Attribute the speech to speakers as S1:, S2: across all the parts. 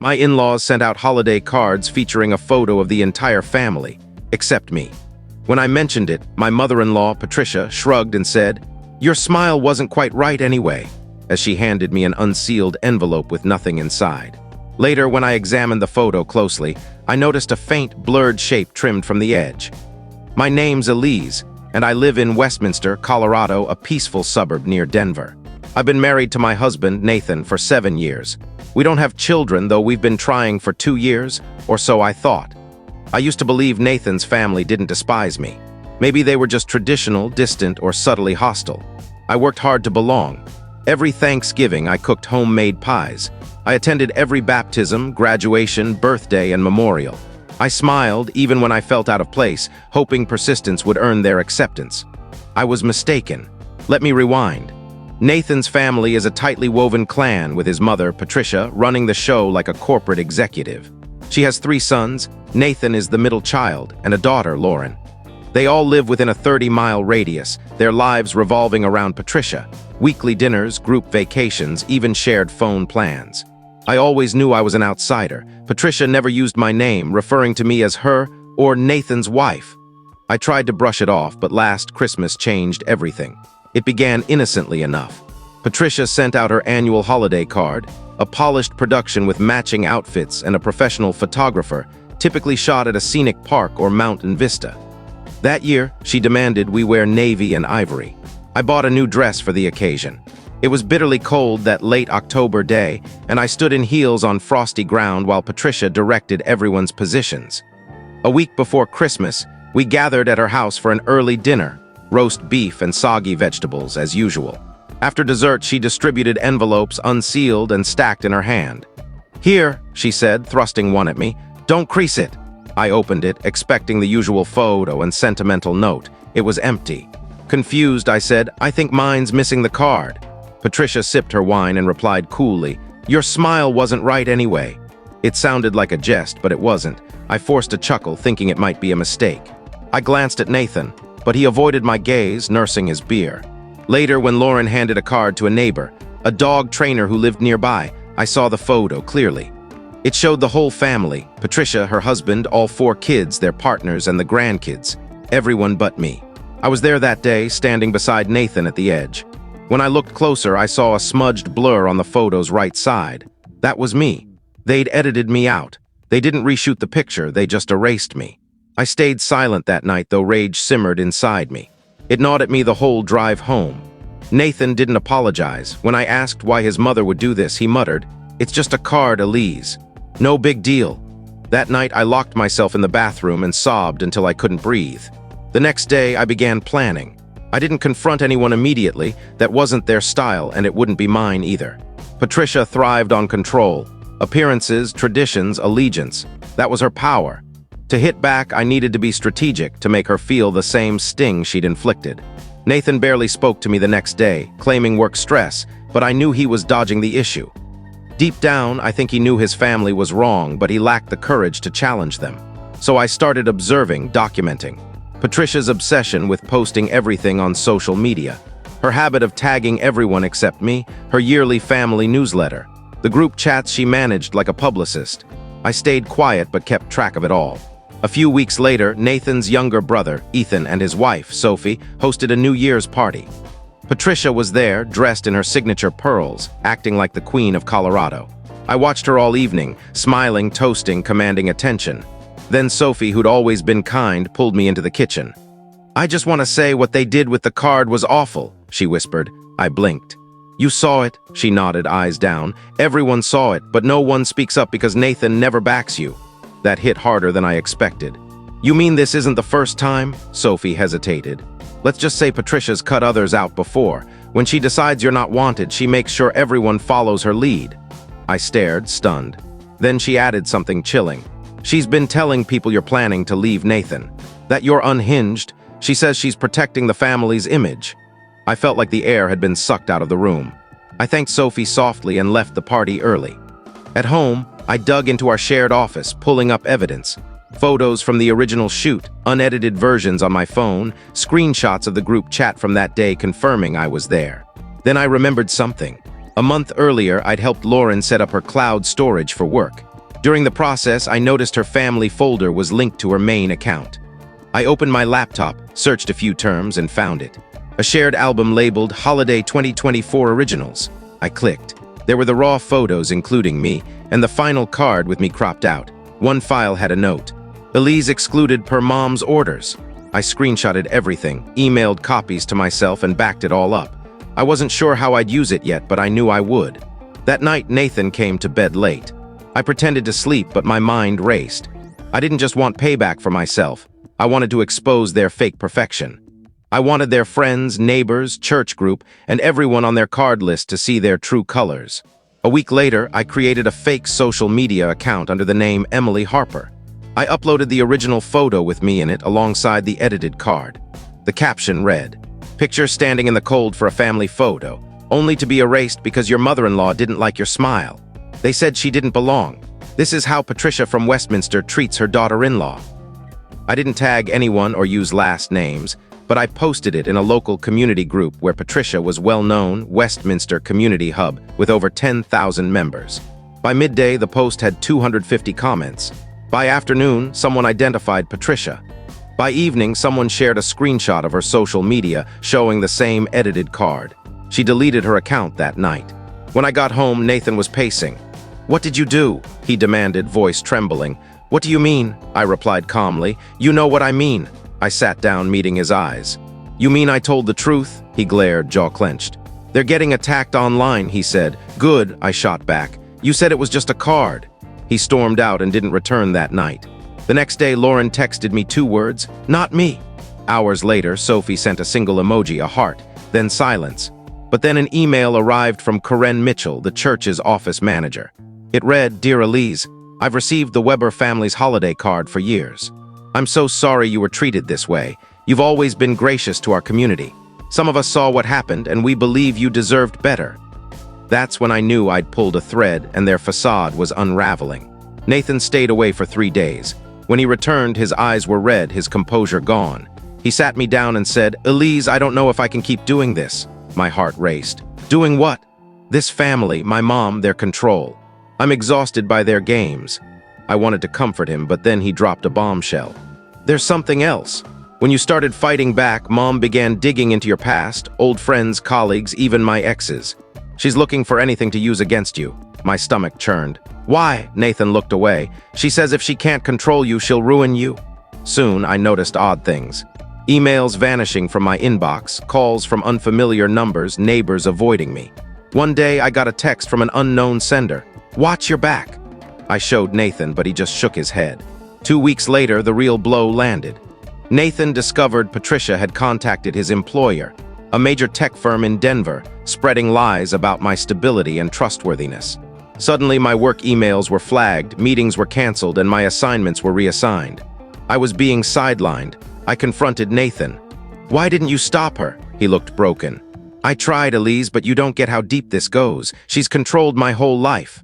S1: My in-laws sent out holiday cards featuring a photo of the entire family, except me. When I mentioned it, my mother-in-law, Patricia, shrugged and said, "Your smile wasn't quite right anyway," as she handed me an unsealed envelope with nothing inside. Later, when I examined the photo closely, I noticed a faint, blurred shape trimmed from the edge. My name's Elise, and I live in Westminster, Colorado, a peaceful suburb near Denver. I've been married to my husband, Nathan, for 7 years. We don't have children, though we've been trying for 2 years, or so I thought. I used to believe Nathan's family didn't despise me. Maybe they were just traditional, distant, or subtly hostile. I worked hard to belong. Every Thanksgiving, I cooked homemade pies. I attended every baptism, graduation, birthday, and memorial. I smiled even when I felt out of place, hoping persistence would earn their acceptance. I was mistaken. Let me rewind. Nathan's family is a tightly woven clan, with his mother, Patricia, running the show like a corporate executive. She has 3 sons. Nathan is the middle child, and a daughter, Lauren. They all live within a 30-mile radius, their lives revolving around Patricia. Weekly dinners, group vacations, even shared phone plans. I always knew I was an outsider. Patricia never used my name, referring to me as her or Nathan's wife. I tried to brush it off, but last Christmas changed everything. It began innocently enough. Patricia sent out her annual holiday card, a polished production with matching outfits and a professional photographer, typically shot at a scenic park or mountain vista. That year, she demanded we wear navy and ivory. I bought a new dress for the occasion. It was bitterly cold that late October day, and I stood in heels on frosty ground while Patricia directed everyone's positions. A week before Christmas, we gathered at her house for an early dinner, roast beef and soggy vegetables as usual. After dessert, she distributed envelopes unsealed and stacked in her hand. "Here," she said, thrusting one at me. "Don't crease it." I opened it, expecting the usual photo and sentimental note. It was empty. Confused, I said, "I think mine's missing the card." Patricia sipped her wine and replied coolly, "Your smile wasn't right anyway." It sounded like a jest, but it wasn't. I forced a chuckle, thinking it might be a mistake. I glanced at Nathan, but he avoided my gaze, nursing his beer. Later, when Lauren handed a card to a neighbor, a dog trainer who lived nearby, I saw the photo clearly. It showed the whole family, Patricia, her husband, all 4 kids, their partners, and the grandkids. Everyone but me. I was there that day, standing beside Nathan at the edge. When I looked closer, I saw a smudged blur on the photo's right side. That was me. They'd edited me out. They didn't reshoot the picture, they just erased me. I stayed silent that night, though rage simmered inside me. It gnawed at me the whole drive home. Nathan didn't apologize. When I asked why his mother would do this, he muttered, "It's just a card, Elise. No big deal." That night, I locked myself in the bathroom and sobbed until I couldn't breathe. The next day, I began planning. I didn't confront anyone immediately. That wasn't their style, and it wouldn't be mine either. Patricia thrived on control. Appearances, traditions, allegiance. That was her power. To hit back, I needed to be strategic, to make her feel the same sting she'd inflicted. Nathan barely spoke to me the next day, claiming work stress, but I knew he was dodging the issue. Deep down, I think he knew his family was wrong, but he lacked the courage to challenge them. So I started observing, documenting. Patricia's obsession with posting everything on social media. Her habit of tagging everyone except me, her yearly family newsletter. The group chats she managed like a publicist. I stayed quiet but kept track of it all. A few weeks later, Nathan's younger brother, Ethan, and his wife, Sophie, hosted a New Year's party. Patricia was there, dressed in her signature pearls, acting like the Queen of Colorado. I watched her all evening, smiling, toasting, commanding attention. Then Sophie, who'd always been kind, pulled me into the kitchen. "I just want to say what they did with the card was awful," she whispered. I blinked. "You saw it," she nodded, eyes down. "Everyone saw it, but no one speaks up because Nathan never backs you." That hit harder than I expected. "You mean this isn't the first time?" Sophie hesitated. "Let's just say Patricia's cut others out before. When she decides you're not wanted, she makes sure everyone follows her lead." I stared, stunned. Then she added something chilling. "She's been telling people you're planning to leave Nathan. That you're unhinged. She says she's protecting the family's image." I felt like the air had been sucked out of the room. I thanked Sophie softly and left the party early. At home, I dug into our shared office, pulling up evidence. Photos from the original shoot, unedited versions on my phone, screenshots of the group chat from that day confirming I was there. Then I remembered something. A month earlier, I'd helped Lauren set up her cloud storage for work. During the process, I noticed her family folder was linked to her main account. I opened my laptop, searched a few terms, and found it. A shared album labeled Holiday 2024 Originals. I clicked. There were the raw photos, including me, and the final card with me cropped out. One file had a note. Elise excluded per mom's orders. I screenshotted everything, emailed copies to myself, and backed it all up. I wasn't sure how I'd use it yet, but I knew I would. That night, Nathan came to bed late. I pretended to sleep, but my mind raced. I didn't just want payback for myself. I wanted to expose their fake perfection. I wanted their friends, neighbors, church group, and everyone on their card list to see their true colors. A week later, I created a fake social media account under the name Emily Harper. I uploaded the original photo with me in it alongside the edited card. The caption read, "Picture standing in the cold for a family photo, only to be erased because your mother-in-law didn't like your smile. They said she didn't belong. This is how Patricia from Westminster treats her daughter-in-law." I didn't tag anyone or use last names, but I posted it in a local community group where Patricia was well-known, Westminster Community Hub, with over 10,000 members. By midday, the post had 250 comments. By afternoon, someone identified Patricia. By evening, someone shared a screenshot of her social media showing the same edited card. She deleted her account that night. When I got home, Nathan was pacing. "What did you do?" he demanded, voice trembling. "What do you mean?" I replied calmly. "You know what I mean." I sat down, meeting his eyes. "You mean I told the truth?" He glared, jaw clenched. "They're getting attacked online," he said. "Good," I shot back. "You said it was just a card." He stormed out and didn't return that night. The next day, Lauren texted me 2 words, "Not me." Hours later, Sophie sent a single emoji, a heart, then silence. But then an email arrived from Karen Mitchell, the church's office manager. It read, "Dear Elise, I've received the Weber family's holiday card for years. I'm so sorry you were treated this way. You've always been gracious to our community. Some of us saw what happened, and we believe you deserved better." That's when I knew I'd pulled a thread and their facade was unraveling. Nathan stayed away for 3 days. When he returned, his eyes were red, his composure gone. He sat me down and said, "Elise, I don't know if I can keep doing this." My heart raced. "Doing what?" "This family, my mom, their control. I'm exhausted by their games." I wanted to comfort him, but then he dropped a bombshell. "There's something else. When you started fighting back, Mom began digging into your past, old friends, colleagues, even my exes. She's looking for anything to use against you." My stomach churned. "Why?" Nathan looked away. "She says if she can't control you, she'll ruin you." Soon, I noticed odd things. Emails vanishing from my inbox, calls from unfamiliar numbers, neighbors avoiding me. One day, I got a text from an unknown sender. "Watch your back." I showed Nathan, but he just shook his head. 2 weeks later, the real blow landed. Nathan discovered Patricia had contacted his employer, a major tech firm in Denver, spreading lies about my stability and trustworthiness. Suddenly, my work emails were flagged, meetings were canceled, and my assignments were reassigned. I was being sidelined. I confronted Nathan. "Why didn't you stop her?" He looked broken. "I tried, Elise, but you don't get how deep this goes. She's controlled my whole life."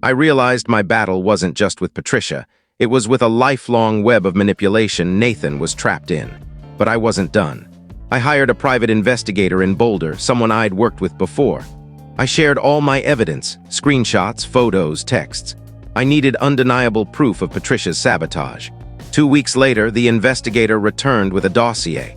S1: I realized my battle wasn't just with Patricia. It was with a lifelong web of manipulation Nathan was trapped in. But I wasn't done. I hired a private investigator in Boulder, someone I'd worked with before. I shared all my evidence, screenshots, photos, texts. I needed undeniable proof of Patricia's sabotage. 2 weeks later, the investigator returned with a dossier.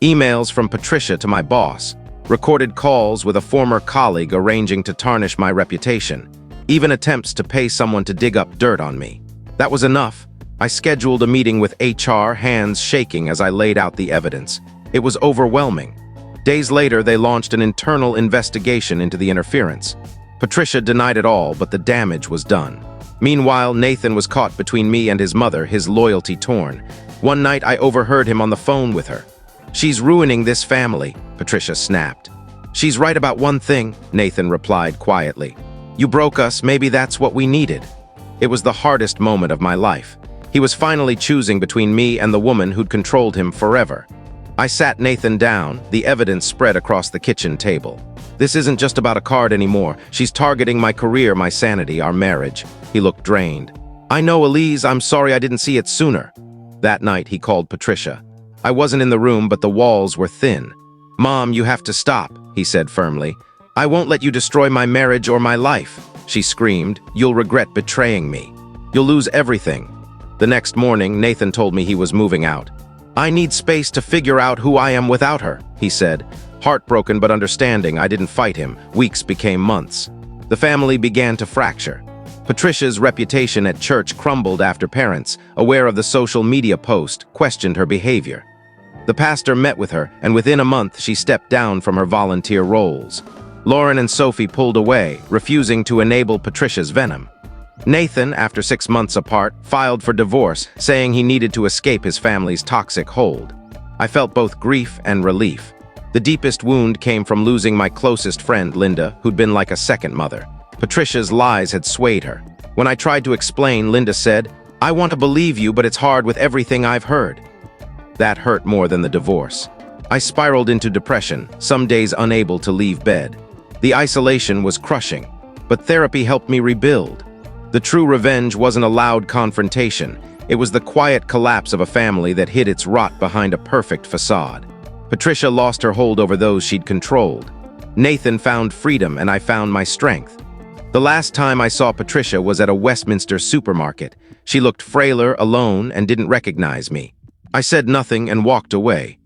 S1: Emails from Patricia to my boss, recorded calls with a former colleague arranging to tarnish my reputation, even attempts to pay someone to dig up dirt on me. That was enough. I scheduled a meeting with HR, hands shaking as I laid out the evidence. It was overwhelming. Days later, they launched an internal investigation into the interference. Patricia denied it all, but the damage was done. Meanwhile, Nathan was caught between me and his mother, his loyalty torn. One night, I overheard him on the phone with her. "She's ruining this family," Patricia snapped. "She's right about one thing," Nathan replied quietly. "You broke us, maybe that's what we needed." It was the hardest moment of my life. He was finally choosing between me and the woman who'd controlled him forever. I sat Nathan down, the evidence spread across the kitchen table. "This isn't just about a card anymore. She's targeting my career, my sanity, our marriage." He looked drained. "I know, Elise, I'm sorry I didn't see it sooner." That night, he called Patricia. I wasn't in the room, but the walls were thin. "Mom, you have to stop," he said firmly. "I won't let you destroy my marriage or my life." She screamed, "You'll regret betraying me." You'll lose everything. The next morning, Nathan told me he was moving out. I need space to figure out who I am without her, he said. Heartbroken but understanding, I didn't fight him. Weeks became months. The family began to fracture. Patricia's reputation at church crumbled after parents, aware of the social media post, questioned her behavior. The pastor met with her, and within a month she stepped down from her volunteer roles. Lauren and Sophie pulled away, refusing to enable Patricia's venom. Nathan, after 6 months apart, filed for divorce, saying he needed to escape his family's toxic hold. I felt both grief and relief. The deepest wound came from losing my closest friend, Linda, who'd been like a second mother. Patricia's lies had swayed her. When I tried to explain, Linda said, "I want to believe you, but it's hard with everything I've heard." That hurt more than the divorce. I spiraled into depression, some days unable to leave bed. The isolation was crushing, but therapy helped me rebuild. The true revenge wasn't a loud confrontation. It was the quiet collapse of a family that hid its rot behind a perfect facade. Patricia lost her hold over those she'd controlled. Nathan found freedom, and I found my strength. The last time I saw Patricia was at a Westminster supermarket. She looked frailer, alone, and didn't recognize me. I said nothing and walked away.